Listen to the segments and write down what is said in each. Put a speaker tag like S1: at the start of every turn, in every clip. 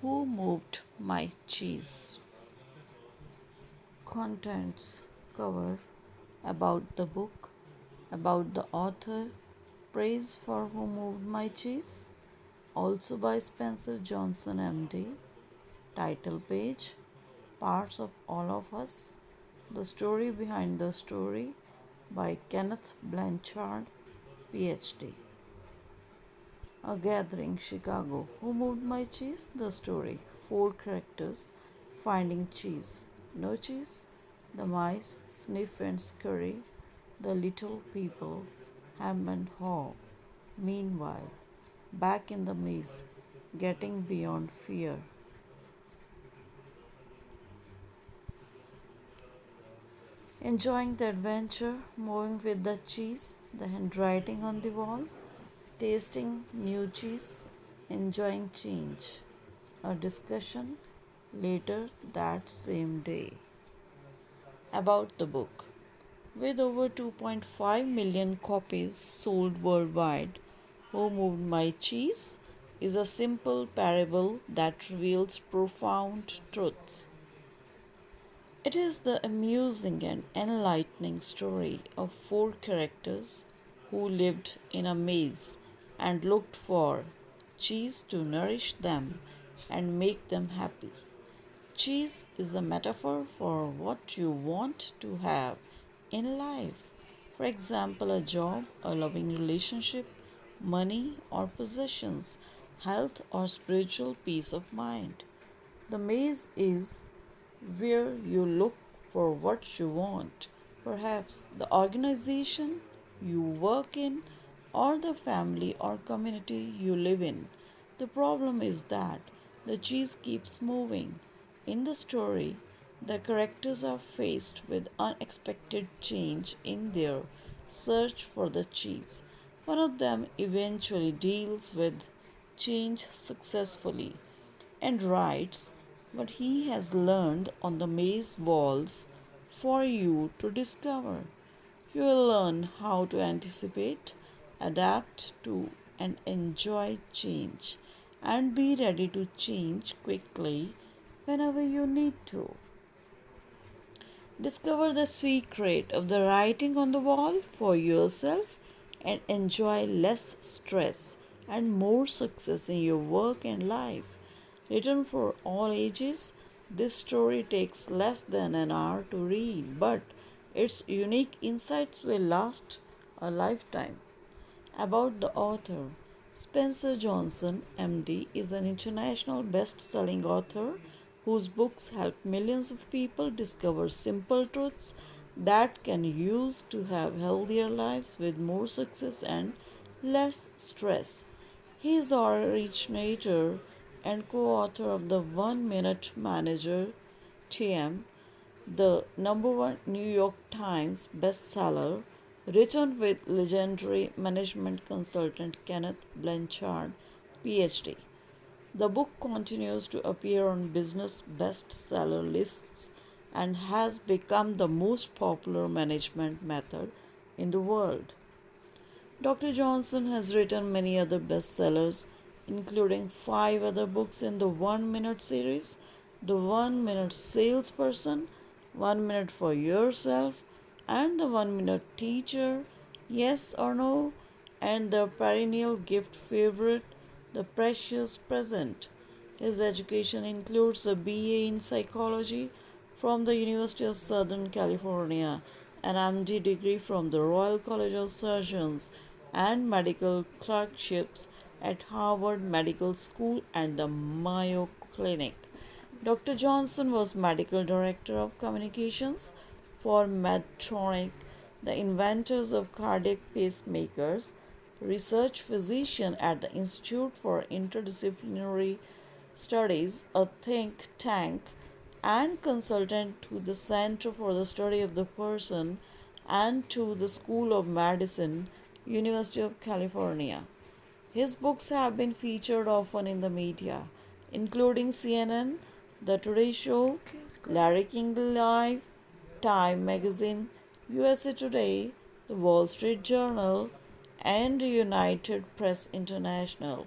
S1: Who moved my cheese? Contents cover about the book, about the author, praise for Who Moved My Cheese, also by Spencer Johnson, MD, title page, Parts of All of Us, the story behind the story by Kenneth Blanchard, PhD. A gathering, Chicago. Who moved my cheese? The story. Four characters finding cheese. No cheese? The mice sniff and scurry. The little people hem and haw. Meanwhile, back in the maze, getting beyond fear. Enjoying the adventure, moving with the cheese, the handwriting on the wall, tasting new cheese, enjoying change. A discussion later that same day. About the book. With over 2.5 million copies sold worldwide, Who Moved My Cheese is a simple parable that reveals profound truths. It is the amusing and enlightening story of four characters who lived in a maze and looked for cheese to nourish them and make them happy. Cheese is a metaphor for what you want to have in life. For example, a job, a loving relationship, money or possessions, health or spiritual peace of mind. The maze is where you look for what you want. Perhaps the organization you work in or the family or community you live in. The problem is that the cheese keeps moving. In the story, the characters are faced with unexpected change in their search for the cheese. One of them eventually deals with change successfully and writes what he has learned on the maze walls for you to discover. You will learn how to anticipate, adapt to, and enjoy change, and be ready to change quickly whenever you need to. Discover the secret of the writing on the wall for yourself and enjoy less stress and more success in your work and life. Written for all ages, this story takes less than an hour to read, but its unique insights will last a lifetime. About the author, Spencer Johnson, MD, is an international best selling author whose books help millions of people discover simple truths that can use to have healthier lives with more success and less stress. He is the originator and co author of the One Minute Manager TM, the number one New York Times bestseller, written with legendary management consultant Kenneth Blanchard, PhD. The book continues to appear on business bestseller lists and has become the most popular management method in the world. Dr. Johnson has written many other bestsellers, including five other books in the 1 Minute series: The 1 Minute Salesperson, 1 Minute for Yourself, and The 1 Minute Teacher, Yes or No, and the perennial gift favorite, The Precious Present. His education includes a BA in psychology from the University of Southern California, an MD degree from the Royal College of Surgeons, and medical clerkships at Harvard Medical School and the Mayo Clinic. Dr. Johnson was medical director of communications for Medtronic, the inventors of cardiac pacemakers, research physician at the Institute for Interdisciplinary Studies, a think tank, and consultant to the Center for the Study of the Person and to the School of Medicine, University of California. His books have been featured often in the media, including CNN, The Today Show, Larry King Live, Time Magazine, USA Today, The Wall Street Journal, and United Press International.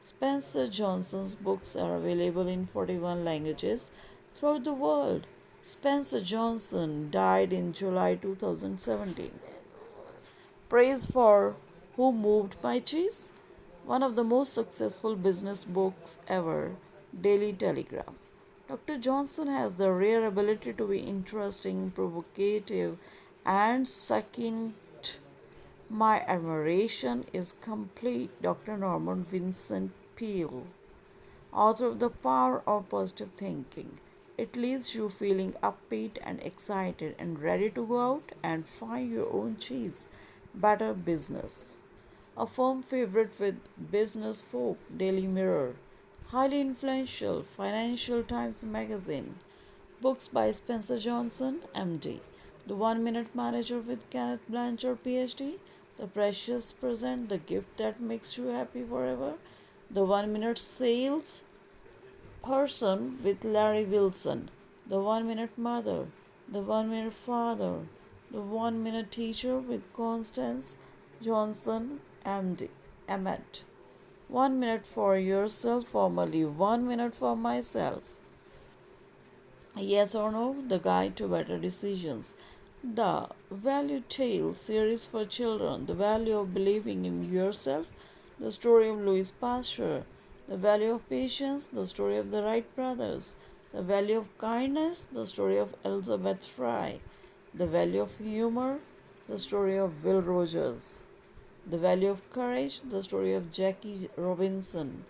S1: Spencer Johnson's books are available in 41 languages throughout the world. Spencer Johnson died in July 2017. Praise for Who Moved My Cheese? One of the most successful business books ever, Daily Telegraph. Dr. Johnson has the rare ability to be interesting, provocative, and succinct. My admiration is complete. Dr. Norman Vincent Peale, author of The Power of Positive Thinking. It leaves you feeling upbeat and excited and ready to go out and find your own cheese. Better business. A firm favorite with business folk, Daily Mirror. Highly influential, Financial Times Magazine. Books by Spencer Johnson, MD. The One Minute Manager with Kenneth Blanchard, PhD. The Precious Present, the gift that makes you happy forever. The One Minute Sales Person with Larry Wilson. The One Minute Mother. The One Minute Father. The One Minute Teacher with Constance Johnson, MD. Emmet. 1 minute for yourself, formerly 1 minute for myself. Yes or no? The Guide to Better Decisions. The Value Tale series for children. The Value of Believing in Yourself. The Story of Louis Pasteur. The Value of Patience. The Story of the Wright Brothers. The Value of Kindness. The Story of Elizabeth Fry. The Value of Humor. The Story of Will Rogers. The Value of Courage. The Story of Jackie Robinson.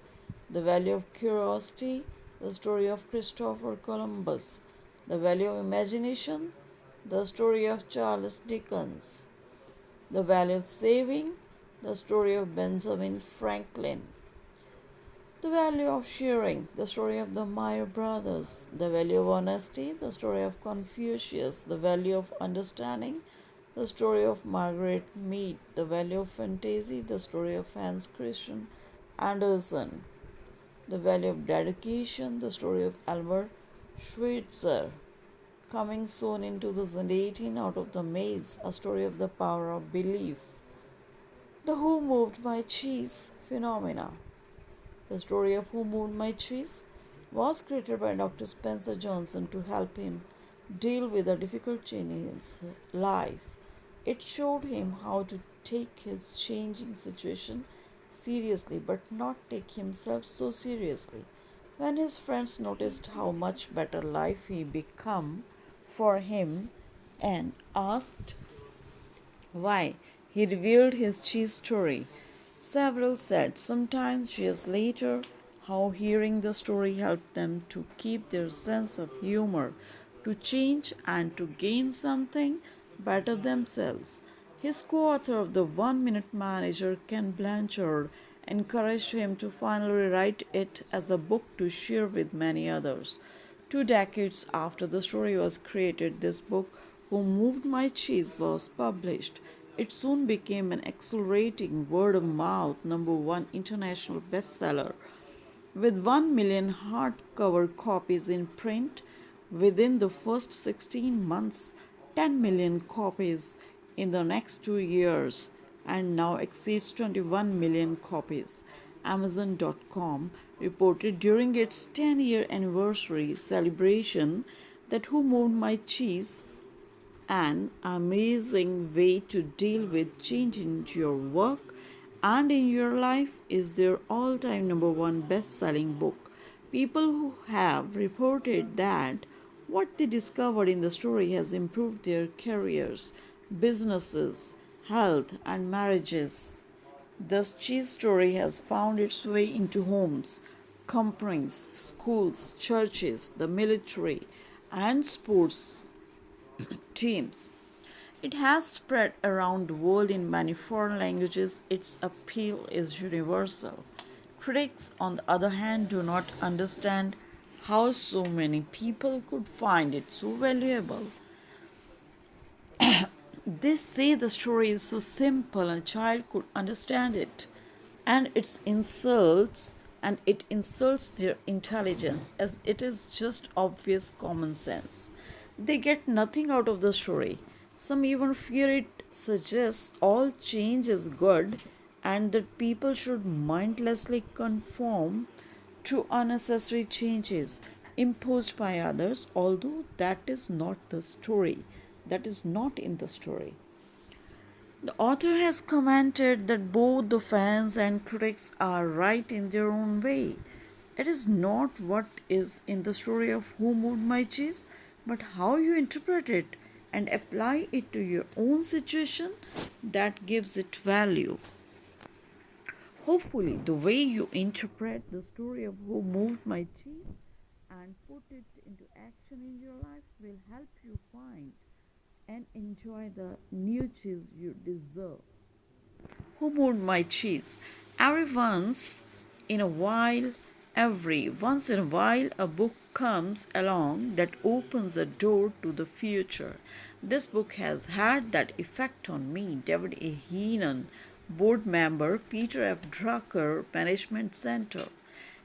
S1: The Value of Curiosity. The Story of Christopher Columbus. The Value of Imagination. The Story of Charles Dickens. The Value of Saving. The Story of Benjamin Franklin. The Value of Sharing. The Story of the Meyer Brothers. The Value of Honesty. The Story of Confucius. The Value of Understanding. The Story of Margaret Mead. The Value of Fantasy. The Story of Hans Christian Andersen. The Value of Dedication, the Story of Albert Schweitzer. Coming soon in 2018, Out of the Maze, a story of the power of belief. The Who Moved My Cheese Phenomena. The story of Who Moved My Cheese was created by Dr. Spencer Johnson to help him deal with a difficult change in his life. It showed him how to take his changing situation seriously but not take himself so seriously. When his friends noticed how much better life he become for him and asked why, he revealed his cheese story. Several said sometimes years later how hearing the story helped them to keep their sense of humor, to change and to gain something better themselves. His co author of The 1 Minute Manager, Ken Blanchard, encouraged him to finally write it as a book to share with many others. 2 decades after the story was created, this book, Who Moved My Cheese, was published. It soon became an accelerating word of mouth #1 international bestseller. With 1 million hardcover copies in print within the first 16 months, 10 million copies in the next 2 years, and now exceeds 21 million copies. Amazon.com reported during its 10-year anniversary celebration that Who Moved My Cheese, an amazing way to deal with change in your work and in your life, is their all-time #1 best-selling book. People who have reported that what they discovered in the story has improved their careers, businesses, health, and marriages. This cheese story has found its way into homes, companies, schools, churches, the military, and sports teams. It has spread around the world in many foreign languages. Its appeal is universal. Critics, on the other hand, do not understand how so many people could find it so valuable. They say the story is so simple a child could understand it, and it insults their intelligence as it is just obvious common sense. They get nothing out of the story. Some even fear it suggests all change is good and that people should mindlessly conform to unnecessary changes imposed by others, although that is not the story. That is not in the story. The author has commented that both the fans and critics are right in their own way. It is not what is in the story of Who Moved My Cheese, but how you interpret it and apply it to your own situation that gives it value. Hopefully, the way you interpret the story of Who Moved My Cheese and put it into action in your life will help you find and enjoy the new cheese you deserve. Who moved my cheese? Every once in a while, every once in a while, a book comes along that opens a door to the future. This book has had that effect on me. David A. Heenan, board member, Peter F. Drucker, Management Center.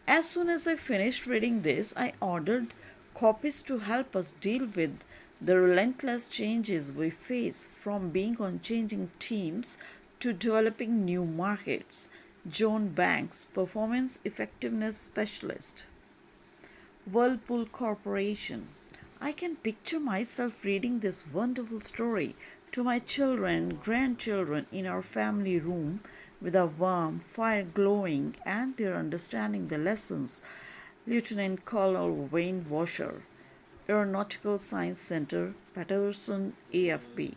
S1: As soon as I finished reading this, I ordered copies to help us deal with the relentless changes we face, from being on changing teams to developing new markets. John Banks, Performance Effectiveness Specialist. Whirlpool Corporation. I can picture myself reading this wonderful story to my children and grandchildren in our family room with a warm fire glowing and their understanding the lessons. Lieutenant Colonel Wayne Washer, Aeronautical Science Center, Patterson, AFB.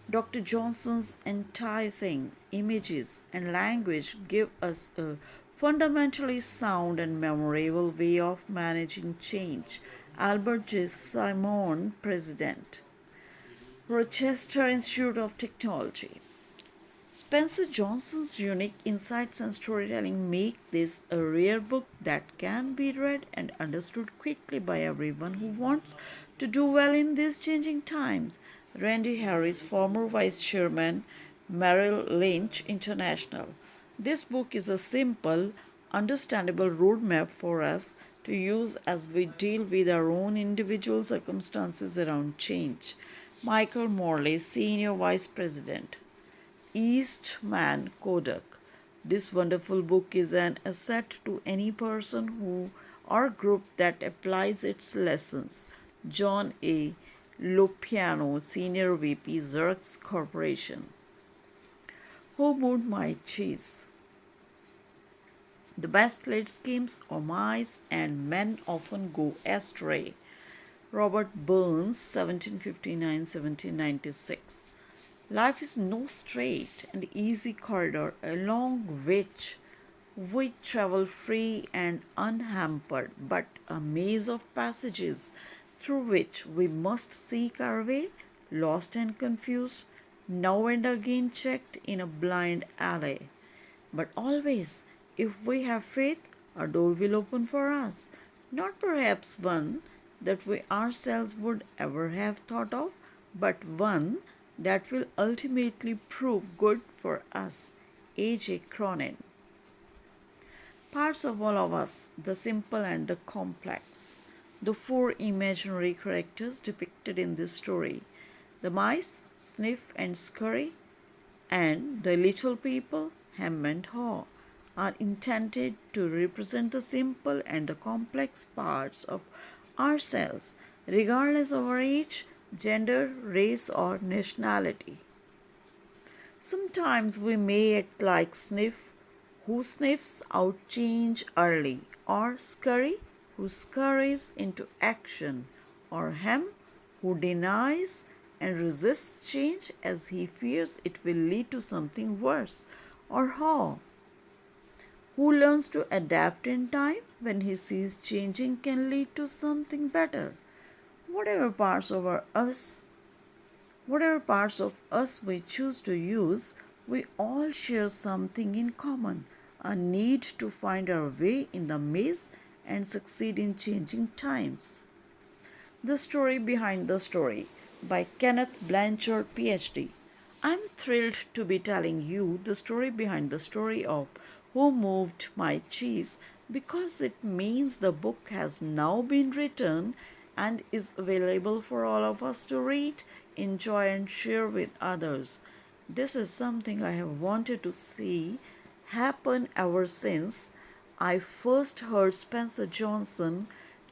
S1: Dr. Johnson's enticing images and language give us a fundamentally sound and memorable way of managing change. Albert J. Simon, President, Rochester Institute of Technology. Spencer Johnson's unique insights and storytelling make this a rare book that can be read and understood quickly by everyone who wants to do well in these changing times. Randy Harris, former vice chairman, Merrill Lynch International. This book is a simple, understandable roadmap for us to use as we deal with our own individual circumstances around change. Michael Morley, Senior Vice President, Eastman Kodak. This wonderful book is an asset to any person who or group that applies its lessons. John A. Lopiano, Senior VP, Xerox Corporation. Who moved my cheese? The best laid schemes of mice and men often go astray. Robert Burns, 1759-1796. Life is no straight and easy corridor along which we travel free and unhampered, but a maze of passages through which we must seek our way, lost and confused, now and again checked in a blind alley. But always, if we have faith, a door will open for us, not perhaps one that we ourselves would ever have thought of, but one that will ultimately prove good for us. A.J. Cronin. Parts of all of us, the simple and the complex. The four imaginary characters depicted in this story, the mice, Sniff and Scurry, and the little people, Hem and Haw, are intended to represent the simple and the complex parts of ourselves, regardless of our age, gender, race, or nationality. Sometimes we may act like Sniff, who sniffs out change early, or Scurry, who scurries into action, or Hem, who denies and resists change as he fears it will lead to something worse, or Haw, who learns to adapt in time when he sees changing can lead to something better. Whatever parts of us we choose to use, we all share something in common, a need to find our way in the maze and succeed in changing times. The Story Behind the Story by Kenneth Blanchard, PhD. I'm thrilled to be telling you the story behind the story of Who Moved My Cheese because it means the book has now been written and is available for all of us to read, enjoy, and share with others. This is something I have wanted to see happen ever since I first heard Spencer Johnson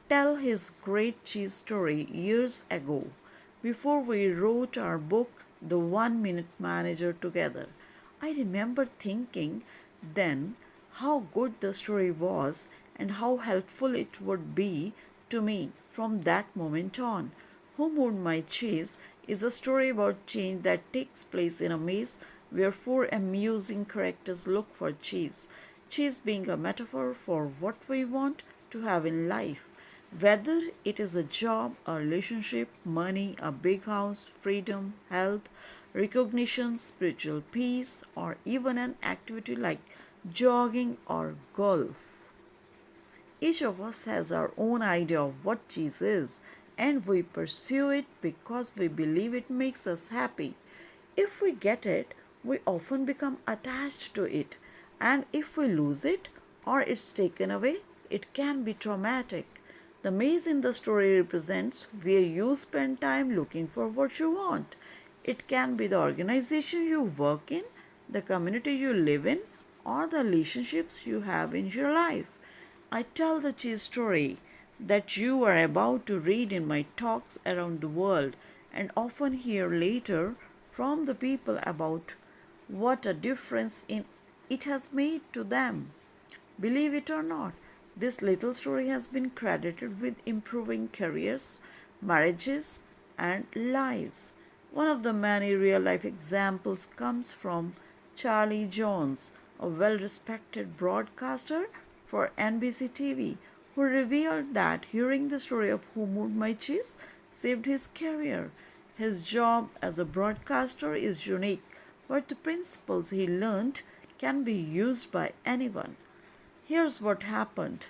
S1: tell his great cheese story years ago, before we wrote our book, The 1 Minute Manager, together. I remember thinking then how good the story was and how helpful it would be to me from that moment on. Who Moved My Cheese is a story about change that takes place in a maze where four amusing characters look for cheese. Cheese being a metaphor for what we want to have in life. Whether it is a job, a relationship, money, a big house, freedom, health, recognition, spiritual peace, or even an activity like jogging or golf. Each of us has our own idea of what cheese is, and we pursue it because we believe it makes us happy. If we get it, we often become attached to it, and if we lose it or it's taken away, it can be traumatic. The maze in the story represents where you spend time looking for what you want. It can be the organization you work in, the community you live in, or the relationships you have in your life. I tell the cheese story that you are about to read in my talks around the world and often hear later from the people about what a difference it has made to them. Believe it or not, this little story has been credited with improving careers, marriages, and lives. One of the many real life examples comes from Charlie Jones, a well respected broadcaster for NBC TV, who revealed that hearing the story of Who Moved My Cheese saved his career. His job as a broadcaster is unique, but the principles he learned can be used by anyone. Here's what happened.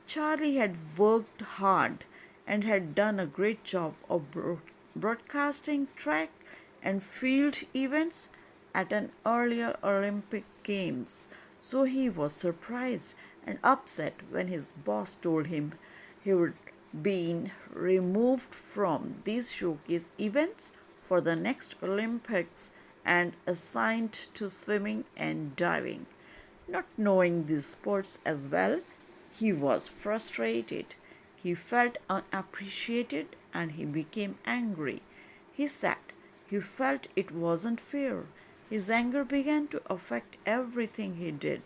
S1: Charlie had worked hard and had done a great job of broadcasting track and field events at an earlier Olympic Games. So he was surprised and upset when his boss told him he would be removed from these showcase events for the next Olympics and assigned to swimming and diving. Not knowing these sports as well, he was frustrated. He felt unappreciated and he became angry. He said he felt it wasn't fair. His anger began to affect everything he did.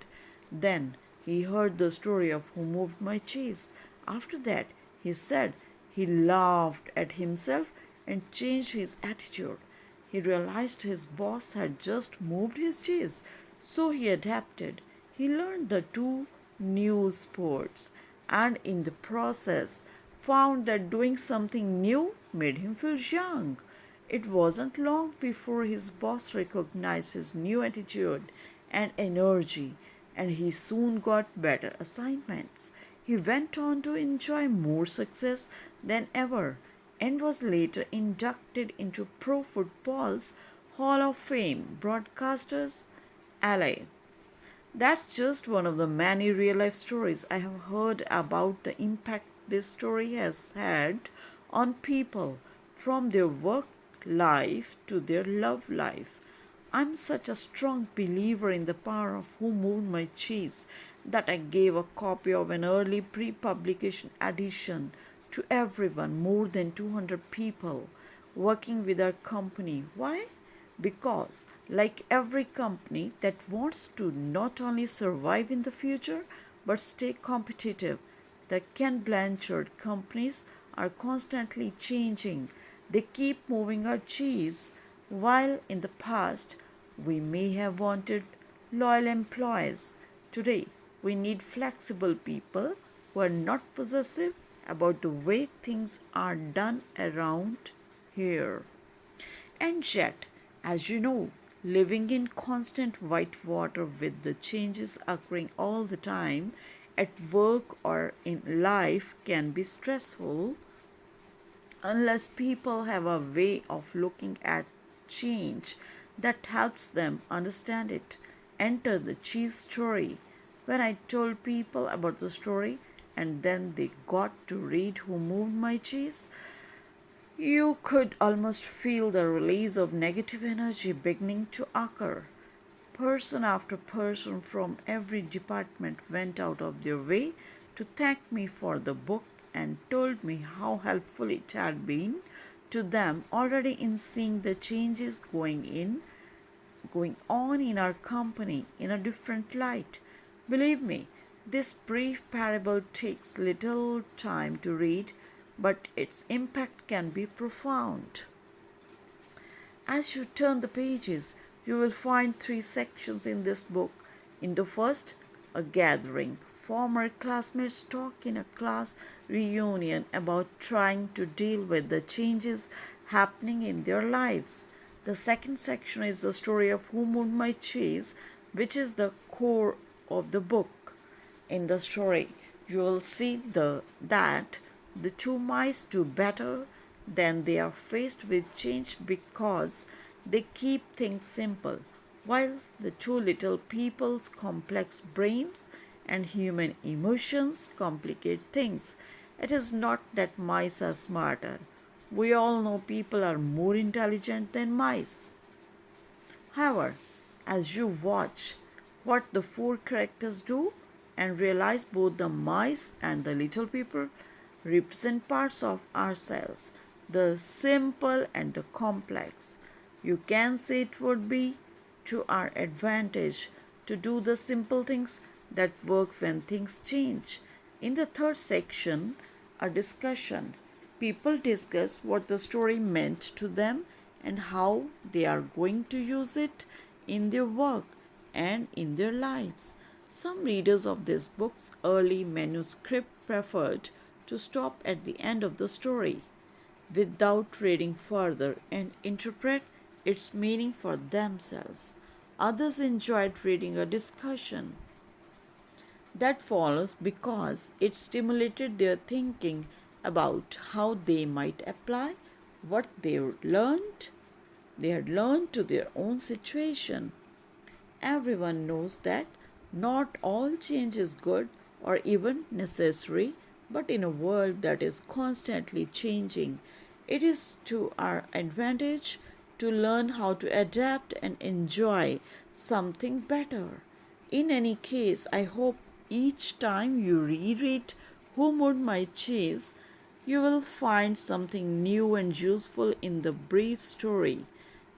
S1: Then he heard the story of Who Moved My Cheese. After that, he said he laughed at himself and changed his attitude. He realized his boss had just moved his cheese, so he adapted. He learned the two new sports and in the process found that doing something new made him feel young. It wasn't long before his boss recognized his new attitude and energy, and he soon got better assignments. He went on to enjoy more success than ever and was later inducted into Pro Football's Hall of Fame Broadcasters Ally. That's just one of the many real life stories I have heard about the impact this story has had on people from their work life to their love life. I'm such a strong believer in the power of Who Moved My Cheese that I gave a copy of an early pre publication edition to everyone, more than 200 people working with our company. Why? Because, like every company that wants to not only survive in the future but stay competitive, the Ken Blanchard companies are constantly changing. They keep moving our cheese, while in the past we may have wanted loyal employees. Today, we need flexible people who are not possessive about the way things are done around here. And yet, as you know, living in constant white water with the changes occurring all the time at work or in life can be stressful unless people have a way of looking at change that helps them understand it. Enter the cheese story. When I told people about the story and then they got to read Who Moved My Cheese, You could almost feel the release of negative energy beginning to occur. Person after person from every department went out of their way to thank me for the book and told me how helpful it had been to them already in seeing the changes going on in our company in a different light. Believe me, this brief parable takes little time to read, but its impact can be profound. As you turn the pages, you will find three sections in this book. In the first, a gathering. Former classmates talk in a class reunion about trying to deal with the changes happening in their lives. The second section is the story of Who Moved My Cheese, which is the core of the book. In the story, you will see that the two mice do better than they are faced with change because they keep things simple, while the two little people's complex brains and human emotions complicate things. It is not that mice are smarter. We all know people are more intelligent than mice. However, as you watch what the four characters do and realize both the mice and the little people represent parts of ourselves, the simple and the complex, you can see it would be to our advantage to do the simple things that work when things change. In the third section, a discussion. People discuss what the story meant to them and how they are going to use it in their work and in their lives. Some readers of this book's early manuscript preferred to stop at the end of the story without reading further and interpret its meaning for themselves. Others enjoyed reading a discussion that follows because it stimulated their thinking about how they might apply what they had learned to their own situation. Everyone knows that not all change is good or even necessary, but in a world that is constantly changing, it is to our advantage to learn how to adapt and enjoy something better. In any case, I hope each time you reread Who Moved My Cheese, you will find something new and useful in the brief story,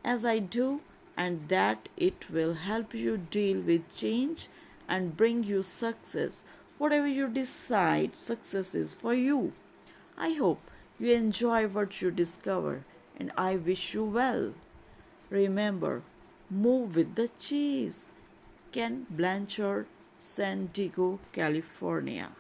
S1: as I do, and that it will help you deal with change and bring you success, whatever you decide success is for you. I hope you enjoy what you discover, and I wish you well. Remember, move with the cheese. Ken Blanchard, San Diego, California.